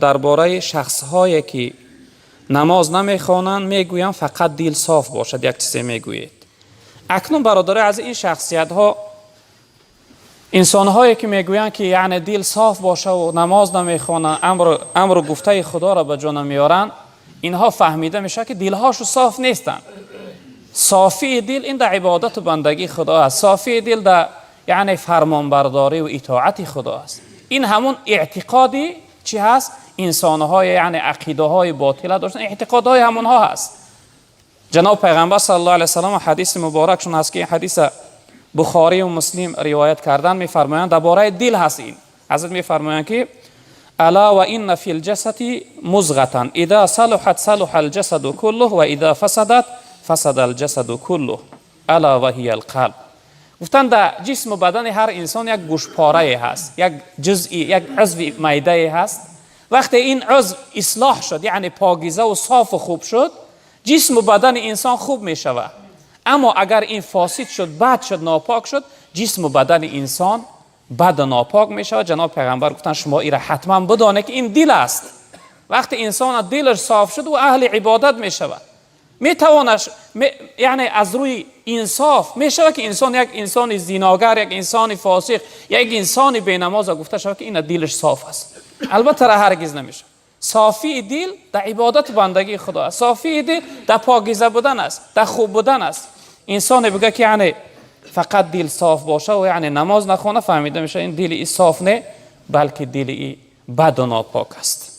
درباره شخص‌هایی که نماز نمیخوانند میگویند فقط دل صاف باشد، یک چیزی میگویید. اکنون برادر از این شخصیت ها، انسان هایی که میگویند که یعنی دل صاف باشه و نماز نمیخوانند، امر و گفته خدا را به جا نمیارند، اینها فهمیده میشه که دلهاشو صاف نیستند. صافی دل این در عبادت و بندگی خدا است. صافی دل در یعنی فرمانبرداری و اطاعت خدا است. این همون اعتقادی چی هست؟ انسان‌های یعنی عقیده‌های باطله داشتن، اعتقادهای همونها هست. جناب پیغمبر صلی الله علیه و سلم حدیث مبارکشون هست که حدیث بخاری و مسلم روایت کردن، می‌فرمایند درباره دل هست. این حضرت می‌فرمایند که الا و ان فی الجسد مضغه اذا صلحت صلح الجسد كله و اذا فسدت فسد الجسد كله الا و هی القلب. گفتن در جسم و بدن هر انسان یک گوشپاره هست، یک جزئی، یک عضو معده هست. وقتی این عضو اصلاح شد یعنی پاکیزه و صاف و خوب شد، جسم و بدن انسان خوب می شود. اما اگر این فاسد شد، بد شد، ناپاک شد، جسم و بدن انسان بد و ناپاک می شود. جناب پیغمبر گفتن شما این را حتما بدانید که این دل است. وقتی انسان دلش صاف شد و اهل عبادت می شود، می توانش یعنی از روی انصاف می شود که انسان یک انسان زیناگر، یک انسان فاسق، یک انسان بینماز گفته شود که این دلش صاف است. البته را هرگز نمیشه. صافی دل در عبادت بندگی خدا است. صافی دل در پاکیزه بودن است، در خوب بودن است. انسان بگه که یعنی فقط دل صاف باشه و یعنی نماز نخونه، فهمیده میشه این دل صاف نه، بلکه دل بد و ناپاک است.